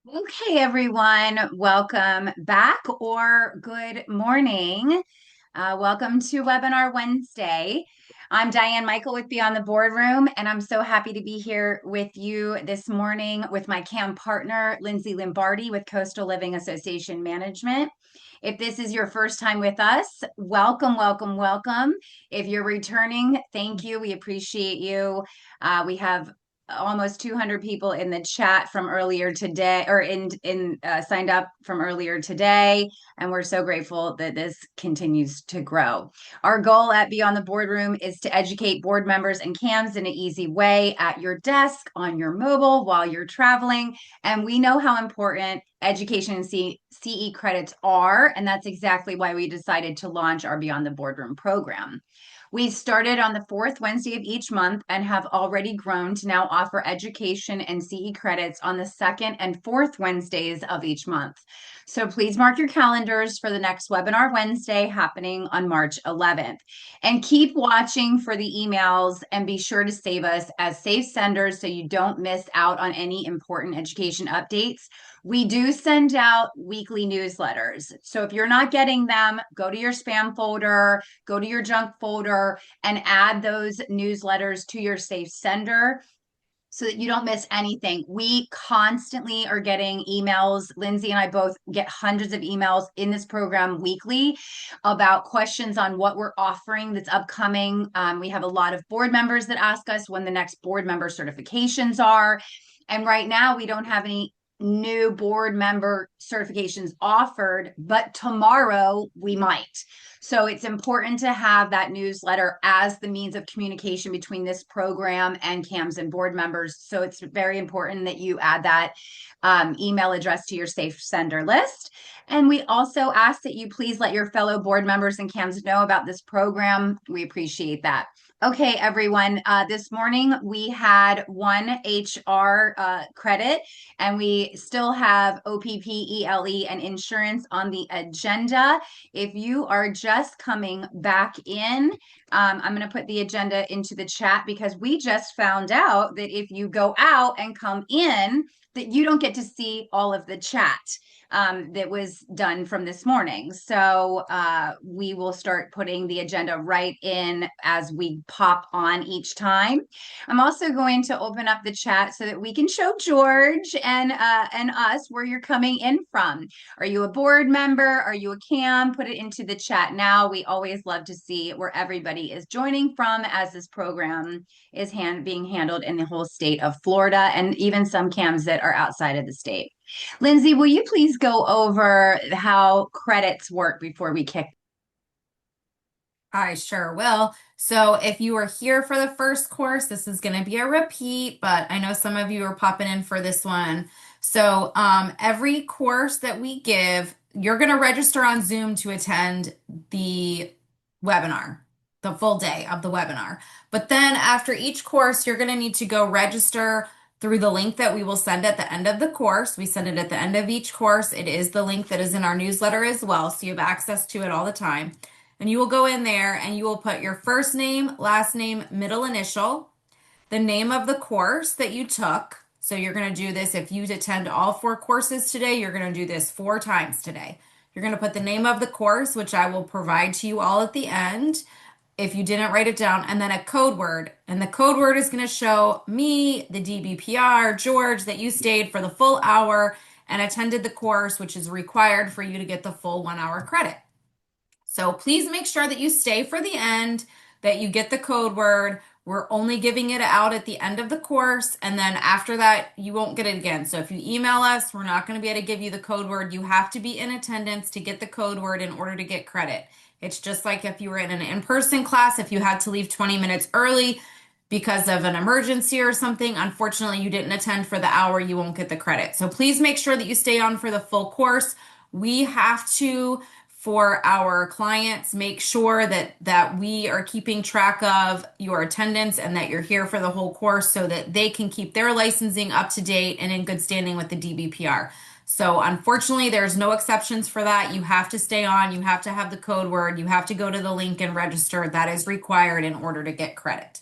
Okay, everyone, welcome back or good morning. Welcome to Webinar Wednesday. I'm Diane Michael with Beyond the Boardroom, and I'm so happy to be here with you this morning with my CAM partner, Lindsay Lombardi with Coastal Living Association Management. If this is your first time with us, welcome, welcome, welcome. If you're returning, thank you. We appreciate you. We have almost 200 people in the chat from earlier today, or in signed up from earlier today, and we're so grateful that this continues to grow. Our goal at Beyond the Boardroom is to educate board members and CAMs in an easy way at your desk, on your mobile, while you're traveling, and we know how important education and CE credits are, and that's exactly why we decided to launch our Beyond the Boardroom program. We started on the fourth Wednesday of each month and have already grown to now offer education and CE credits on the second and fourth Wednesdays of each month. So please mark your calendars for the next webinar Wednesday happening on March 11th. And keep watching for the emails and be sure to save us as safe senders so you don't miss out on any important education updates. We do send out weekly newsletters. So if you're not getting them, go to your spam folder, go to your junk folder, and add those newsletters to your safe sender so that you don't miss anything. We constantly are getting emails. Lindsay and I both get hundreds of emails in this program weekly about questions on what we're offering that's upcoming. We have a lot of board members that ask us when the next board member certifications are. And right now, we don't have any new board member certifications offered, but tomorrow we might. So it's important to have that newsletter as the means of communication between this program and CAMs and board members. So it's very important that you add that email address to your safe sender list. And we also ask that you please let your fellow board members and CAMs know about this program. We appreciate that. Okay, everyone. This morning we had one HR credit, and we still have OPP, ELE, and insurance on the agenda. If you are just coming back in, I'm going to put the agenda into the chat because we just found out that if you go out and come in, that you don't get to see all of the chat that was done from this morning. So we will start putting the agenda right in as we pop on each time. I'm also going to open up the chat so that we can show George and us where you're coming in from. Are you a board member? Are you a CAM? Put it into the chat now. We always love to see where everybody is joining from as this program is being handled in the whole state of Florida and even some CAMs that are outside of the state. Lindsay, will you please go over how credits work before we kick? I sure will. So if you were here for the first course, this is going to be a repeat, but I know some of you are popping in for this one. So every course that we give, you're going to register on Zoom to attend the webinar, the full day of the webinar. But then after each course, you're going to need to go register through the link that we will send at the end of the course. We send it at the end of each course. It is the link that is in our newsletter as well, so you have access to it all the time. And you will go in there and you will put your first name, last name, middle initial, the name of the course that you took. So you're going to do this if you attend all 4 courses today, you're going to do this 4 times today. You're going to put the name of the course, which I will provide to you all at the end if you didn't write it down, and then a code word. And the code word is going to show me, the DBPR, George, that you stayed for the full hour and attended the course, which is required for you to get the full 1-hour credit. So please make sure that you stay for the end, that you get the code word. We're only giving it out at the end of the course, and then after that, you won't get it again. So if you email us, we're not going to be able to give you the code word. You have to be in attendance to get the code word in order to get credit. It's just like if you were in an in-person class, if you had to leave 20 minutes early because of an emergency or something, unfortunately, you didn't attend for the hour, you won't get the credit. So please make sure that you stay on for the full course. We have to, for our clients, make sure that we are keeping track of your attendance and that you're here for the whole course so that they can keep their licensing up to date and in good standing with the DBPR. So unfortunately, there's no exceptions for that. You have to stay on. You have to have the code word. You have to go to the link and register. That is required in order to get credit.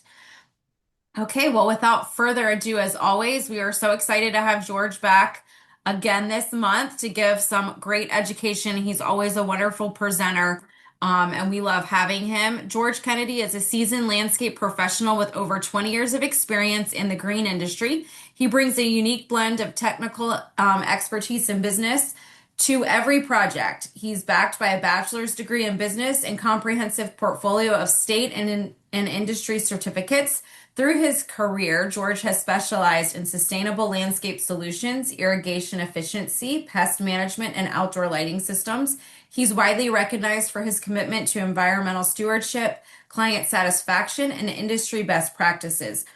Okay, well, without further ado, as always, we are so excited to have George back. again this month to give some great education. He's always a wonderful presenter, and we love having him. George Kennedy is a seasoned landscape professional with over 20 years of experience in the green industry. He brings a unique blend of technical expertise and business to every project. He's backed by a bachelor's degree in business and comprehensive portfolio of state and industry certificates. Through his career, George has specialized in sustainable landscape solutions, irrigation efficiency, pest management, and outdoor lighting systems. He's widely recognized for his commitment to environmental stewardship, client satisfaction, and industry best practices.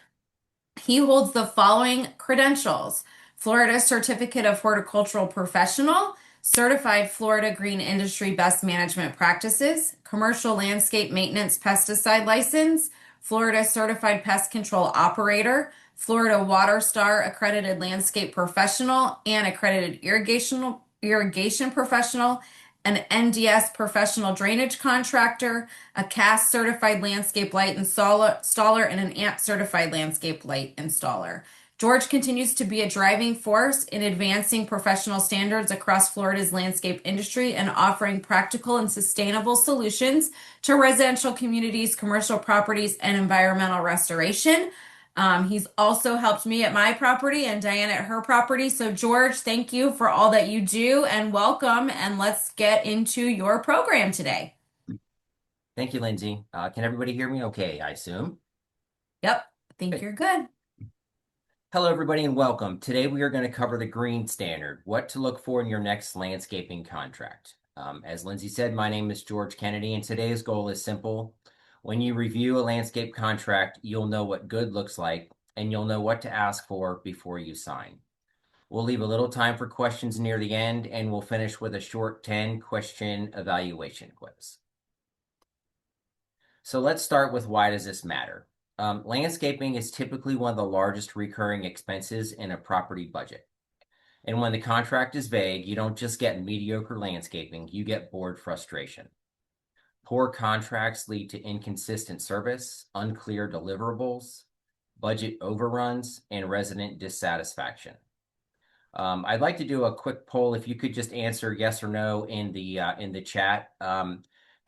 He holds the following credentials: Florida Certificate of Horticultural Professional, Certified Florida Green Industry Best Management Practices, Commercial Landscape Maintenance Pesticide License, Florida Certified Pest Control Operator, Florida Water Star Accredited Landscape Professional and Accredited Irrigation Professional, an NDS Professional Drainage Contractor, a CAS Certified Landscape Light Installer, and an AMP Certified Landscape Light Installer. George continues to be a driving force in advancing professional standards across Florida's landscape industry and offering practical and sustainable solutions to residential communities, commercial properties, and environmental restoration. He's also helped me at my property and Diane at her property. So, George, thank you for all that you do and welcome. And let's get into your program today. Thank you, Lindsay. Can everybody hear me okay, I assume? Yep, I think you're good. Hello, everybody, and welcome. Today, we are going to cover the green standard, what to look for in your next landscaping contract. As Lindsay said, my name is George Kennedy, and today's goal is simple. When you review a landscape contract, you'll know what good looks like, and you'll know what to ask for before you sign. We'll leave a little time for questions near the end, and we'll finish with a short 10-question evaluation quiz. So let's start with, why does this matter? Landscaping is typically one of the largest recurring expenses in a property budget. And when the contract is vague, you don't just get mediocre landscaping, you get board frustration. Poor contracts lead to inconsistent service, unclear deliverables, budget overruns, and resident dissatisfaction. I'd like to do a quick poll. If you could just answer yes or no in the chat.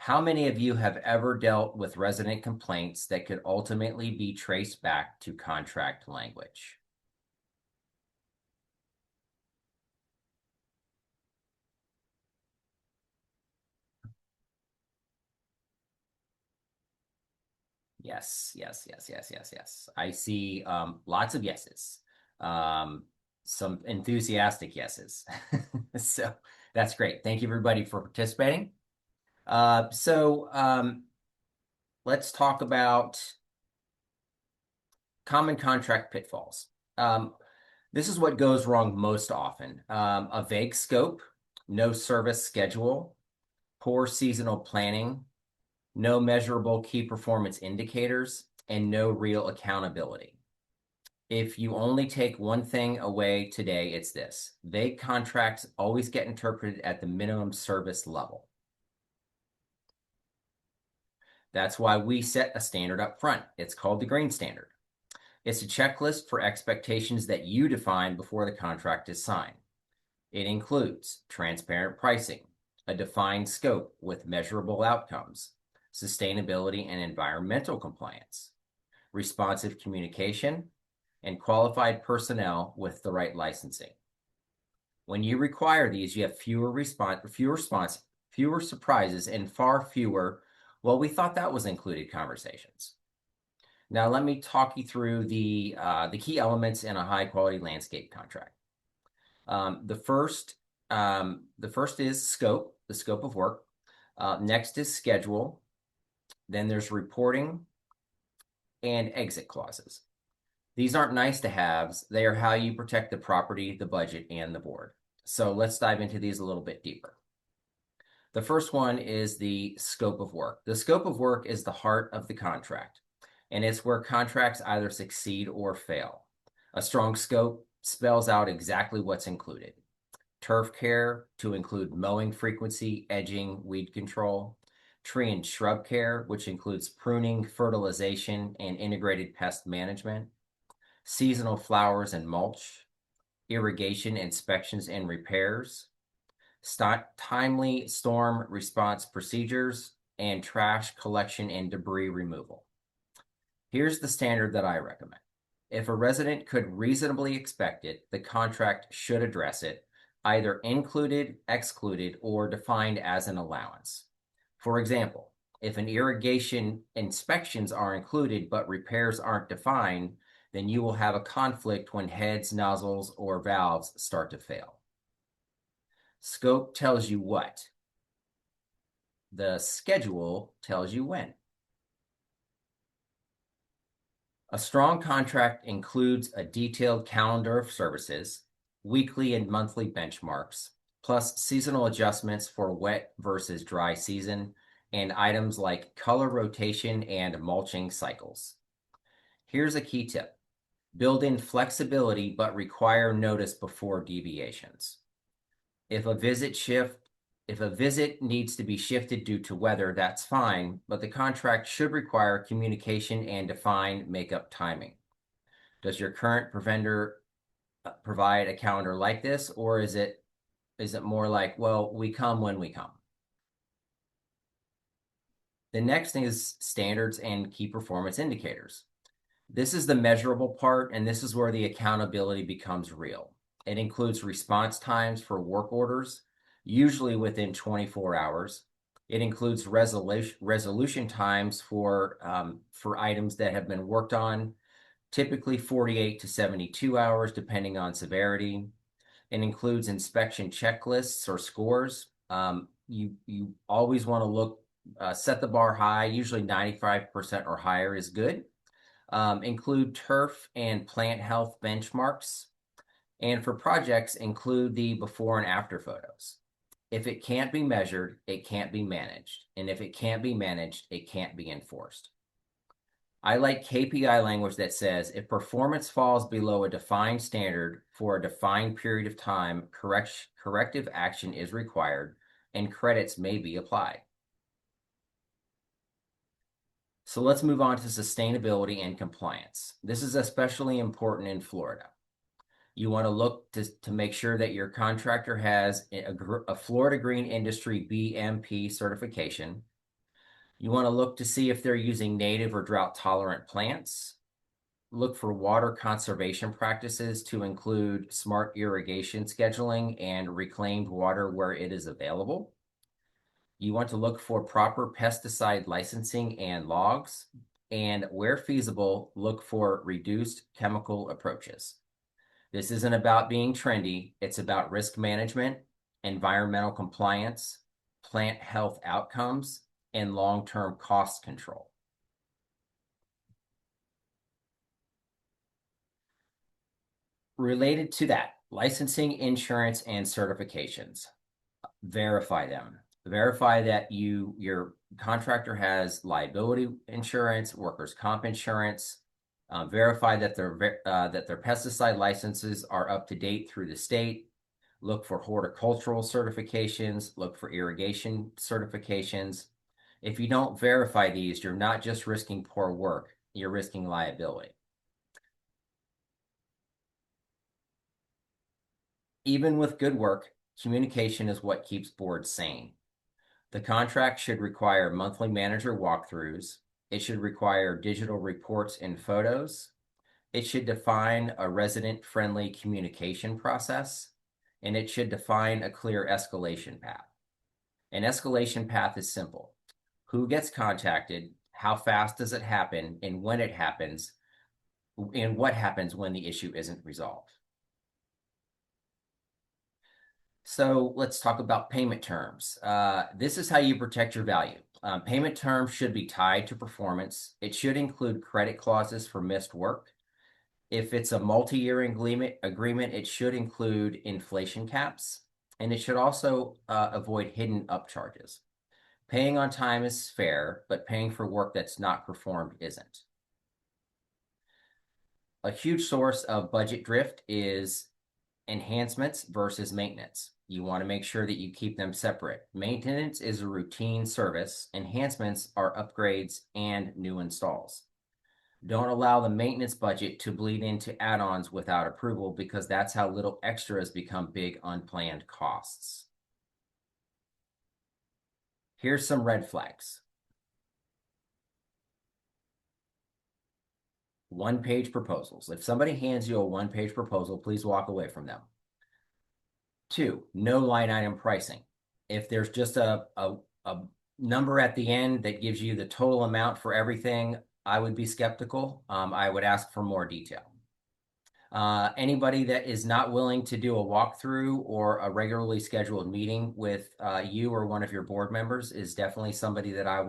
How many of you have ever dealt with resident complaints that could ultimately be traced back to contract language? Yes, yes, yes, yes, yes, yes. I see lots of yeses, some enthusiastic yeses. So that's great. Thank you, everybody, for participating. Let's talk about common contract pitfalls. This is what goes wrong most often. A vague scope, no service schedule, poor seasonal planning, no measurable key performance indicators, and no real accountability. If you only take one thing away today, it's this: vague contracts always get interpreted at the minimum service level. That's why we set a standard up front. It's called the green standard. It's a checklist for expectations that you define before the contract is signed. It includes transparent pricing, a defined scope with measurable outcomes, sustainability and environmental compliance, responsive communication, and qualified personnel with the right licensing. When you require these, you have fewer surprises, and far fewer, well, we thought that was included conversations. Now, let me talk you through the key elements in a high-quality landscape contract. The first is scope, the scope of work. Next is schedule. Then there's reporting and exit clauses. These aren't nice to haves. They are how you protect the property, the budget, and the board. So let's dive into these a little bit deeper. The first one is the scope of work. The scope of work is the heart of the contract, and it's where contracts either succeed or fail. A strong scope spells out exactly what's included. Turf care to include mowing frequency, edging, weed control. Tree and shrub care, which includes pruning, fertilization, and integrated pest management. Seasonal flowers and mulch. irrigation inspections and repairs, timely storm response procedures, and trash collection and debris removal. Here's the standard that I recommend. If a resident could reasonably expect it, the contract should address it, either included, excluded, or defined as an allowance. For example, if an irrigation inspections are included but repairs aren't defined, then you will have a conflict when heads, nozzles, or valves start to fail. Scope tells you what. The schedule tells you when. A strong contract includes a detailed calendar of services, weekly and monthly benchmarks, plus seasonal adjustments for wet versus dry season, and items like color rotation and mulching cycles. Here's a key tip. Build in flexibility, but require notice before deviations. If a visit needs to be shifted due to weather, that's fine, but the contract should require communication and define makeup timing. Does your current vendor provide a calendar like this, or is it more like, well, we come when we come? The next thing is standards and key performance indicators. This is the measurable part, and this is where the accountability becomes real. It includes response times for work orders, usually within 24 hours. It includes resolution times for items that have been worked on, typically 48 to 72 hours, depending on severity. It includes inspection checklists or scores. You always want to set the bar high. Usually 95% or higher is good. Include turf and plant health benchmarks. And for projects, include the before and after photos. If it can't be measured, it can't be managed. And if it can't be managed, it can't be enforced. I like KPI language that says if performance falls below a defined standard for a defined period of time, corrective action is required and credits may be applied. So let's move on to sustainability and compliance. This is especially important in Florida. You want to look to make sure that your contractor has a Florida Green Industry BMP certification. You want to look to see if they're using native or drought-tolerant plants. Look for water conservation practices to include smart irrigation scheduling and reclaimed water where it is available. You want to look for proper pesticide licensing and logs, and where feasible, look for reduced chemical approaches. This isn't about being trendy, it's about risk management, environmental compliance, plant health outcomes, and long-term cost control. Related to that, licensing, insurance, and certifications. Verify them. Verify that your contractor has liability insurance, workers' comp insurance. Verify that their pesticide licenses are up to date through the state. Look for horticultural certifications. Look for irrigation certifications. If you don't verify these, you're not just risking poor work, you're risking liability. Even with good work, communication is what keeps boards sane. The contract should require monthly manager walkthroughs. It should require digital reports and photos. It should define a resident-friendly communication process, and it should define a clear escalation path. An escalation path is simple. Who gets contacted, how fast does it happen, and when it happens, and what happens when the issue isn't resolved. So let's talk about payment terms. This is how you protect your value. Payment terms should be tied to performance. It should include credit clauses for missed work. If it's a multi-year agreement, it should include inflation caps, and it should also avoid hidden upcharges. Paying on time is fair, but paying for work that's not performed isn't. A huge source of budget drift is enhancements versus maintenance. You want to make sure that you keep them separate. Maintenance is a routine service. Enhancements are upgrades and new installs. Don't allow the maintenance budget to bleed into add-ons without approval, because that's how little extras become big unplanned costs. Here's some red flags. One-page proposals. If somebody hands you a one-page proposal, please walk away from them. 2, no line item pricing. If there's just a number at the end that gives you the total amount for everything, I would be skeptical. I would ask for more detail. Anybody that is not willing to do a walkthrough or a regularly scheduled meeting with you or one of your board members is definitely somebody that I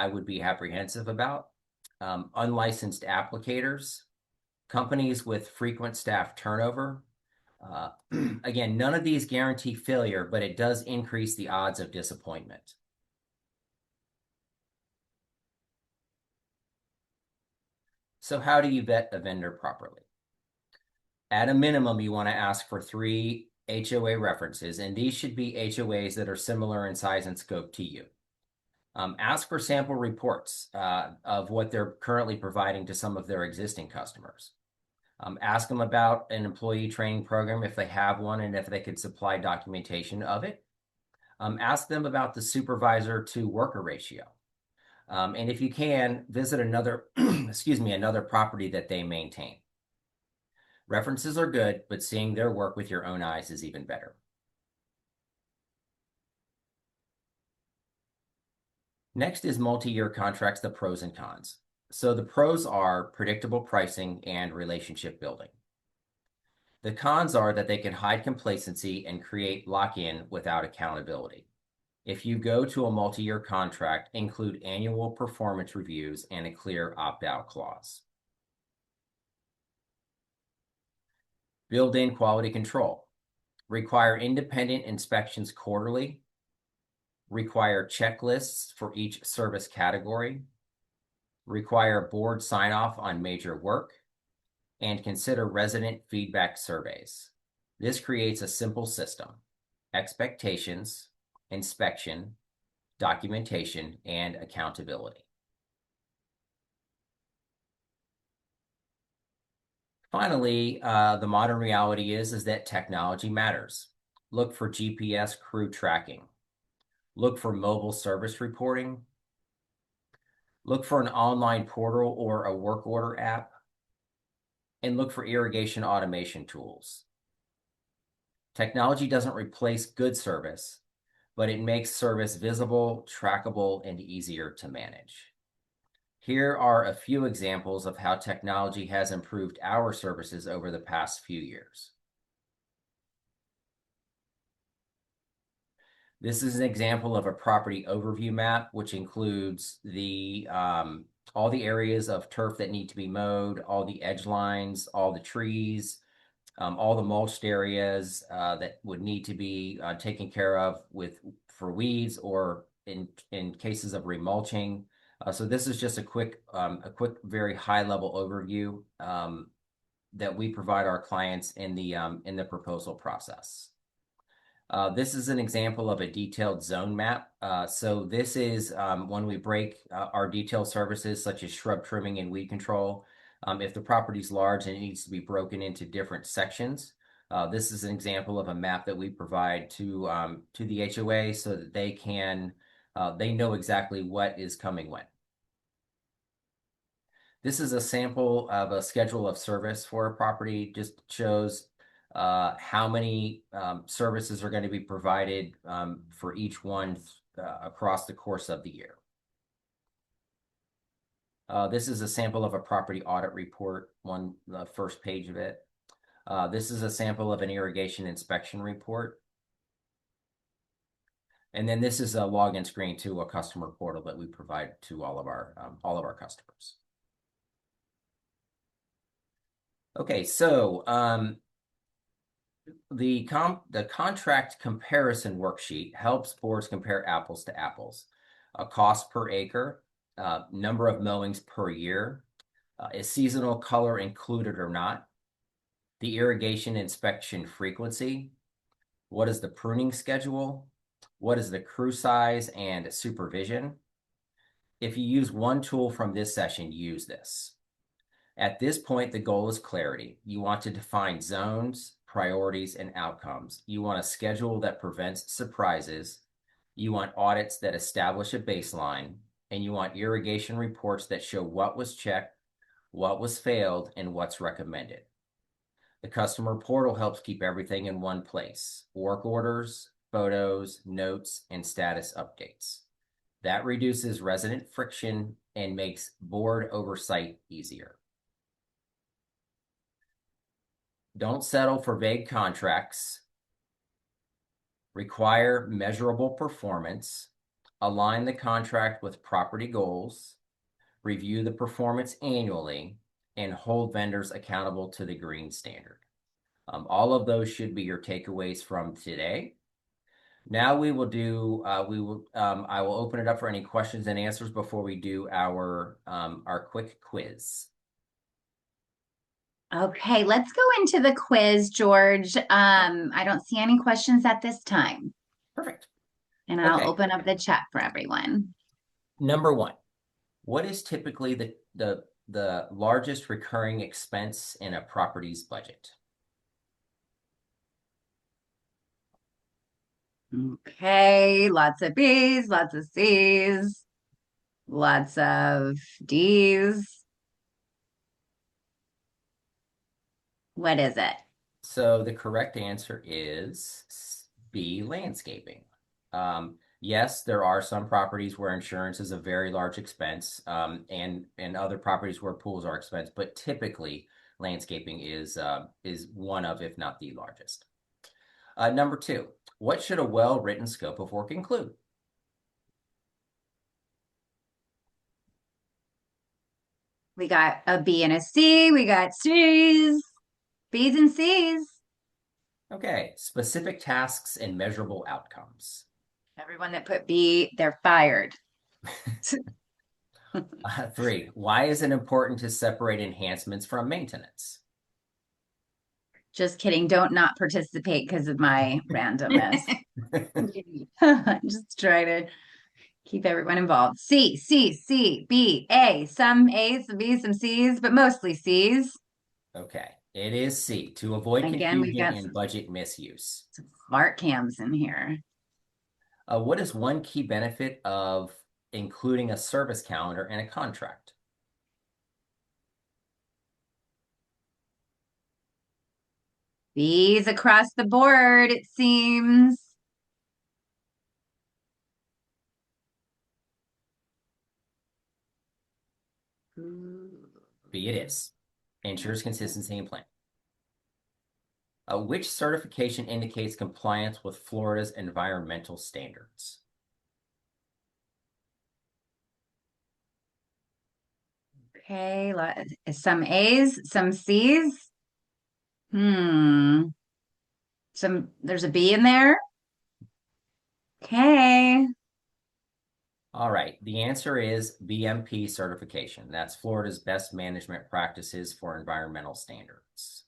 would be apprehensive about. Unlicensed applicators, companies with frequent staff turnover. Again, none of these guarantee failure, but it does increase the odds of disappointment. So how do you vet a vendor properly? At a minimum, you want to ask for 3 HOA references, and these should be HOAs that are similar in size and scope to you. Ask for sample reports of what they're currently providing to some of their existing customers. Ask them about an employee training program if they have one and if they could supply documentation of it. Ask them about the supervisor to worker ratio. And if you can, visit another, another property that they maintain. References are good, but seeing their work with your own eyes is even better. Next is multi-year contracts, the pros and cons. So the pros are predictable pricing and relationship building. The cons are that they can hide complacency and create lock-in without accountability. If you go to a multi-year contract, include annual performance reviews and a clear opt-out clause. Build in quality control. Require independent inspections quarterly. Require checklists for each service category. Require board sign-off on major work. And consider resident feedback surveys. This creates a simple system: expectations, inspection, documentation, and accountability. Finally, the modern reality is that technology matters. Look for GPS crew tracking. Look for mobile service reporting. Look for an online portal or a work order app. And look for irrigation automation tools. Technology doesn't replace good service, but it makes service visible, trackable, and easier to manage. Here are a few examples of how technology has improved our services over the past few years. This is an example of a property overview map, which includes all the areas of turf that need to be mowed, all the edge lines, all the trees, all the mulched areas that would need to be taken care of for weeds or in cases of remulching. So this is just a quick, very high-level overview that we provide our clients in the proposal process. This is an example of a detailed zone map. So this is when we break our detailed services such as shrub trimming and weed control. If the property is large and it needs to be broken into different sections, this is an example of a map that we provide to the HOA so that they know exactly what is coming when. This is a sample of a schedule of service for a property. Just shows how many services are going to be provided for each one across the course of the year. This is a sample of a property audit report, the first page of it. This is a sample of an irrigation inspection report. And then this is a login screen to a customer portal that we provide to all of our customers. Okay, so the contract comparison worksheet helps boards compare apples to apples. A cost per acre, number of mowings per year, is seasonal color included or not, the irrigation inspection frequency, what is the pruning schedule, what is the crew size and supervision, if you use one tool from this session, use this. At this point, the goal is clarity. You want to define zones, priorities, and outcomes. You want a schedule that prevents surprises. You want audits that establish a baseline, and you want irrigation reports that show what was checked, what was failed, and what's recommended. The customer portal helps keep everything in one place: work orders, photos, notes, and status updates. That reduces resident friction and makes board oversight easier. Don't settle for vague contracts. Require measurable performance. Align the contract with property goals. Review the performance annually, and hold vendors accountable to the green standard. All of those should be your takeaways from today. Now we will do, I will open it up for any questions and answers before we do our quick quiz. Okay, let's go into the quiz, George. I don't see any questions at this time. Perfect. And I'll Okay. open up the chat for everyone. Number one, what is typically the largest recurring expense in a property's budget? Okay, lots of B's, lots of C's, lots of D's. What is it? So the correct answer is B, landscaping. Yes, there are some properties where insurance is a very large expense, and other properties where pools are expense, but typically landscaping is one of, if not the largest. Number two, what should a well-written scope of work include? We got a B and a C. We got C's, B's and C's. Okay, specific tasks and measurable outcomes. Everyone that put B, they're fired. Three, why is it important to separate enhancements from maintenance? Just kidding. Don't not participate because of my randomness. Just try to keep everyone involved. C, C, C, B, A. Some A's, some B's, some C's, but mostly C's. Okay, it is C, to avoid Again, we've confusion got and budget misuse. some smart cams in here. What is one key benefit of including a service calendar in a contract? B's across the board, it seems. B, it is. Ensures consistency and plan. Which certification indicates compliance with Florida's environmental standards? Okay, some A's, some C's. There's a B in there. Okay. All right, the answer is BMP certification. That's Florida's best management practices for environmental standards.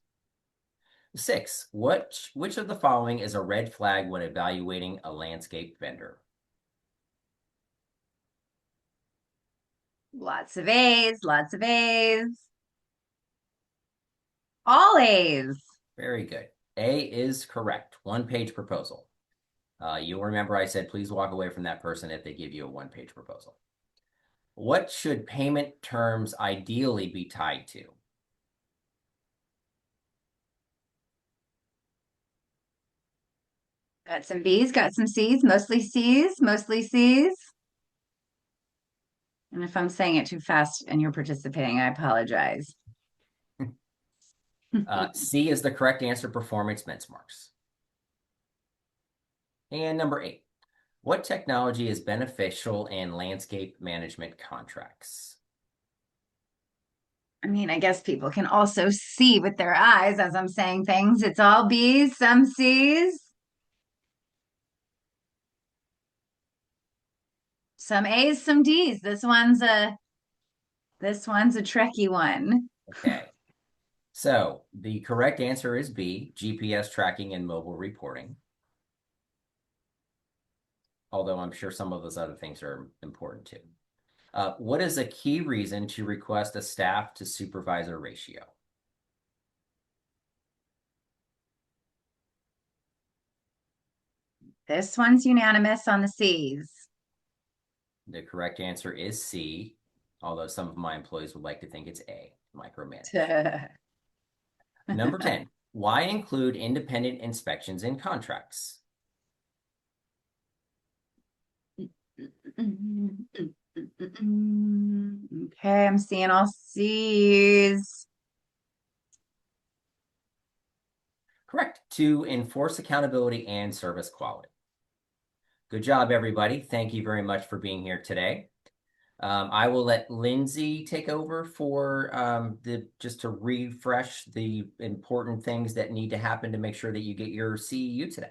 6, which of the following is a red flag when evaluating a landscape vendor? Lots of A's, lots of A's. All A's. Very good. A is correct. One-page proposal. You'll remember I said please walk away from that person if they give you a one-page proposal. What should payment terms ideally be tied to? Got some B's, got some C's, mostly C's, mostly C's. And if I'm saying it too fast and you're participating, I apologize. C is the correct answer, performance benchmarks. And number 8, what technology is beneficial in landscape management contracts? I mean, I guess people can also see with their eyes as I'm saying things. It's all B's, some C's. Some A's, some D's. This one's a tricky one. Okay. So the correct answer is B, GPS tracking and mobile reporting. Although I'm sure some of those other things are important too. What is a key reason to request a staff to supervisor ratio? This one's unanimous on the C's. The correct answer is C, although some of my employees would like to think it's A, micromanage. Number 10, why include independent inspections in contracts? Okay, I'm seeing all C's. Correct. To enforce accountability and service quality. Good job, everybody. Thank you very much for being here today. I will let Lindsay take over for just to refresh the important things that need to happen to make sure that you get your CEU today.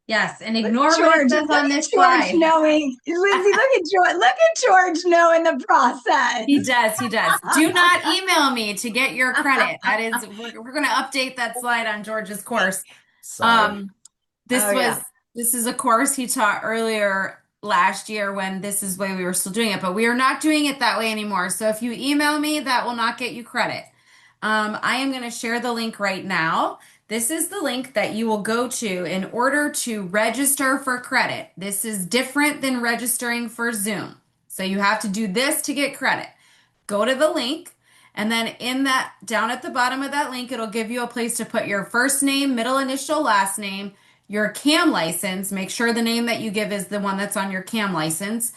Yes, and ignore what it says on this slide. Knowing, Lindsay, look at George. Look at George knowing the process. He does. He does. Do not email me to get your credit. That is, we're going to update that slide on George's course. Sorry. This is a course he taught earlier last year when this is the way we were still doing it, but we are not doing it that way anymore. So if you email me, that will not get you credit. I am going to share the link right now. This is the link that you will go to in order to register for credit. This is different than registering for Zoom. So you have to do this to get credit. Go to the link, and then down at the bottom of that link, it'll give you a place to put your first name, middle initial, last name, your CAM license. Make sure the name that you give is the one that's on your CAM license.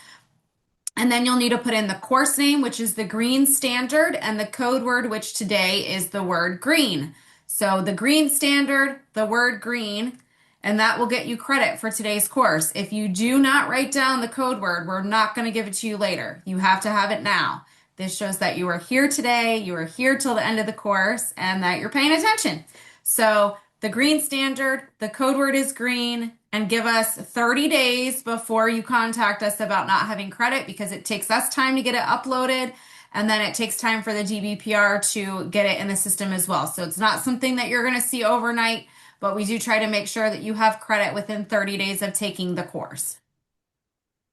And then you'll need to put in the course name, which is the green standard, and the code word, which today is the word green. So the green standard, the word green, and that will get you credit for today's course. If you do not write down the code word, we're not going to give it to you later. You have to have it now. This shows that you are here today, you are here till the end of the course, and that you're paying attention. So the green standard, the code word is green, and give us 30 days before you contact us about not having credit, because it takes us time to get it uploaded, and then it takes time for the DBPR to get it in the system as well. So it's not something that you're going to see overnight, but we do try to make sure that you have credit within 30 days of taking the course.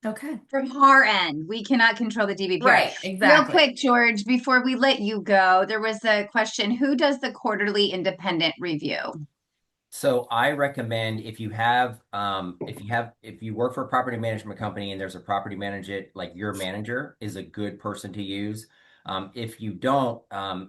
Okay. From our end, we cannot control the DBPR. Right, exactly. Real quick, George, before we let you go, there was a question. Who does the quarterly independent review? So I recommend if you work for a property management company and there's a property manager, like your manager is a good person to use. If you don't,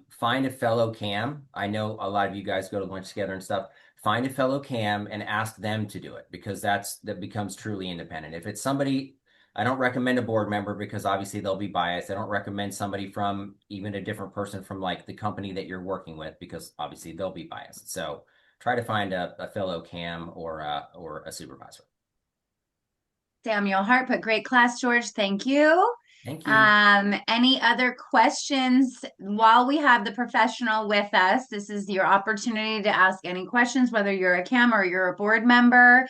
find a fellow CAM. I know a lot of you guys go to lunch together and stuff. Find a fellow CAM and ask them to do it, because that becomes truly independent. If it's somebody, I don't recommend a board member because obviously they'll be biased. I don't recommend somebody from even a different person from like the company that you're working with, because obviously they'll be biased. So try to find a fellow CAM or a supervisor. Samuel Hart put great class, George. Thank you. Thank you. Any other questions while we have the professional with us? This is your opportunity to ask any questions, whether you're a CAM or you're a board member.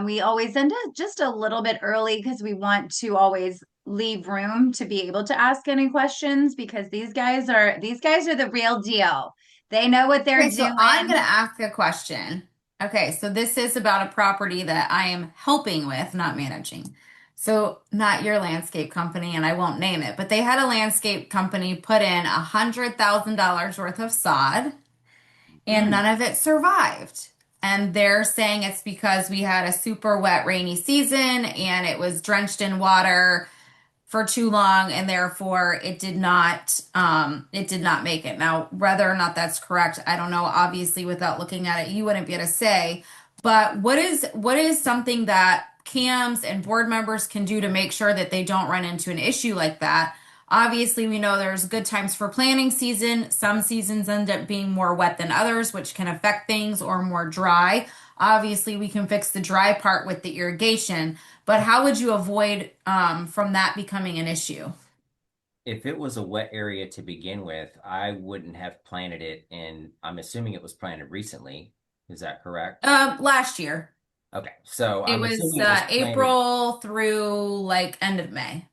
We always end up just a little bit early because we want to always leave room to be able to ask any questions, because these guys are the real deal. They know what they're doing. So I'm going to ask a question. Okay, so this is about a property that I am helping with, not managing. So not your landscape company, and I won't name it, but they had a landscape company put in $100,000 worth of sod, and none of it survived. And they're saying it's because we had a super wet, rainy season, and it was drenched in water for too long, and therefore it did not make it. Now, whether or not that's correct, I don't know. Obviously, without looking at it, you wouldn't be able to say. But what is something that CAMs and board members can do to make sure that they don't run into an issue like that? Obviously, we know there's good times for planting season. Some seasons end up being more wet than others, which can affect things, or more dry. Obviously, we can fix the dry part with the irrigation, but how would you avoid from that becoming an issue? If it was a wet area to begin with, I wouldn't have planted it in, I'm assuming it was planted recently. Is that correct? Last year. Okay, so It I'm was assuming it was planted. April through like end of May,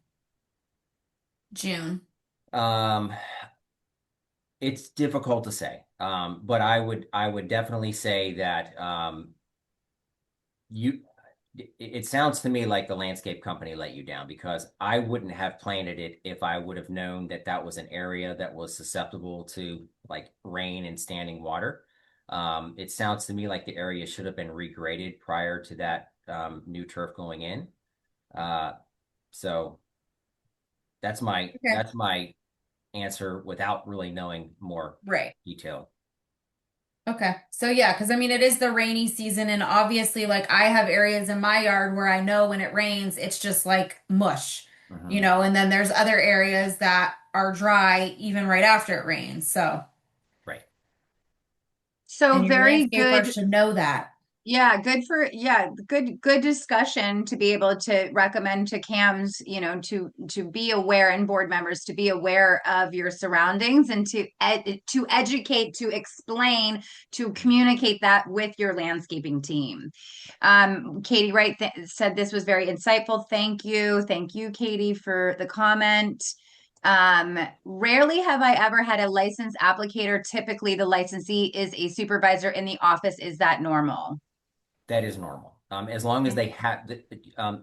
June. It's difficult to say, but I would definitely say that you it sounds to me like the landscape company let you down because I wouldn't have planted it if I would have known that that was an area that was susceptible to like rain and standing water. It sounds to me like the area should have been regraded prior to that new turf going in. Uh, so Okay. that's my answer without really knowing more Right. detail. Okay. So yeah, because I mean it is the rainy season and obviously like I have areas in my yard where I know when it rains it's just like mush, Hmm. and then there's other areas that are dry even right after it rains. So, Right. So and your very landscaper good. should know that. Yeah, good discussion to be able to recommend to CAMs, to be aware, and board members to be aware of your surroundings, and to educate, to explain, to communicate that with your landscaping team. Katie Wright said this was very insightful. Thank you, Katie, for the comment. Rarely have I ever had a licensed applicator. Typically, the licensee is a supervisor in the office. Is that normal? That is normal. As long as they have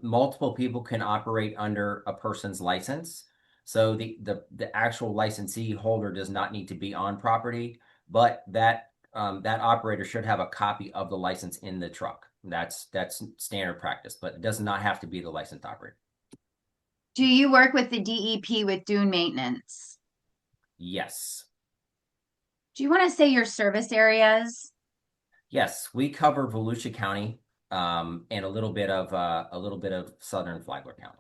multiple people can operate under a person's license. So the actual licensee holder does not need to be on property, but that operator should have a copy of the license in the truck. That's standard practice, but it does not have to be the licensed operator. Do you work with the DEP with dune maintenance? Yes. Do you want to say your service areas? Yes, we cover Volusia County, and a little bit of southern Flagler County.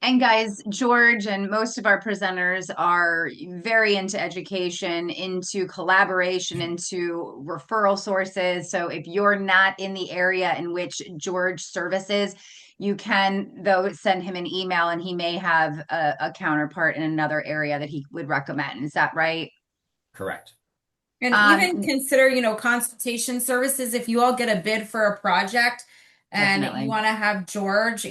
And guys, George and most of our presenters are very into education, into collaboration, into referral sources. So if you're not in the area in which George services, you can, though, send him an email and he may have a counterpart in another area that he would recommend. Is that right? Correct. And even Um, consider, consultation services if you all get a bid for a project and you Definitely. want to have George,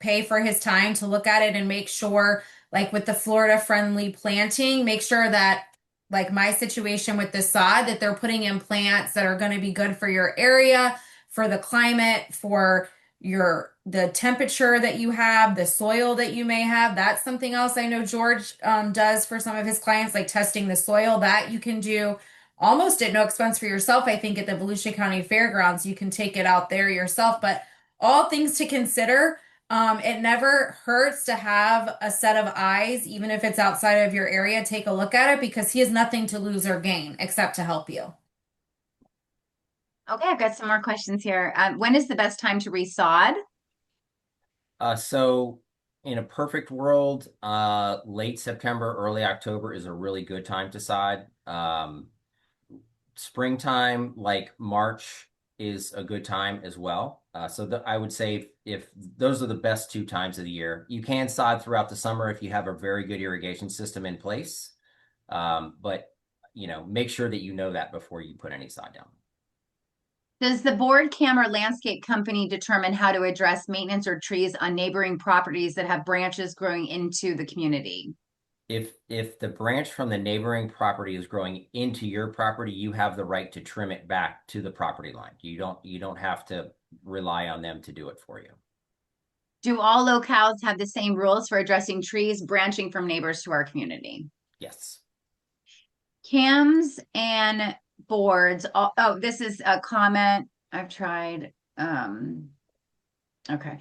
pay for his time to look at it and make sure, like with the Florida friendly planting, make sure that like my situation with the sod, that they're putting in plants that are going to be good for your area, for the climate, for the temperature that you have, the soil that you may have. That's something else I know George does for some of his clients, like testing the soil that you can do almost at no expense for yourself. I think at the Volusia County Fairgrounds, you can take it out there yourself, but all things to consider. It never hurts to have a set of eyes, even if it's outside of your area, take a look at it because he has nothing to lose or gain except to help you. Okay, I've got some more questions here. When is the best time to resod? So in a perfect world, late September, early October is a really good time to sod. Springtime, like March, is a good time as well. I would say if those are the best two times of the year. You can sod throughout the summer if you have a very good irrigation system in place. But make sure that you know that before you put any sod down. Does the board, cam, or landscape company determine how to address maintenance or trees on neighboring properties that have branches growing into the community? If the branch from the neighboring property is growing into your property, you have the right to trim it back to the property line. You don't have to rely on them to do it for you. Do all locales have the same rules for addressing trees branching from neighbors to our community? Yes. Cams and boards. Oh, this is a comment I've tried. Okay.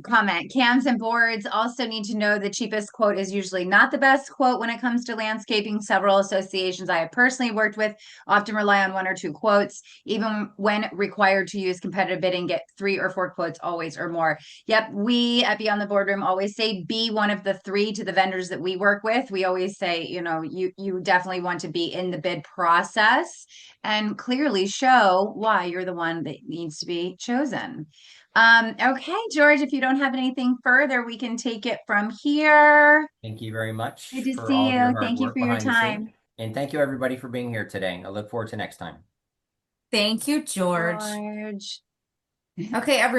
Comment. Cams and boards also need to know the cheapest quote is usually not the best quote when it comes to landscaping. Several associations I have personally worked with often rely on one or two quotes, even when required to use competitive bidding, get 3 or 4 quotes always or more. Yep. We at Beyond the Boardroom always say be one of the 3 to the vendors that we work with. We always say, you definitely want to be in the bid process and clearly show why you're the one that needs to be chosen. Okay, George, if you don't have anything further, we can take it from here. Thank you very Good much to for see all of your you. hard Thank you work for your behind the scenes. time. And thank you everybody for being here today. I look forward to next time. Thank you, George. George. Okay, everyone.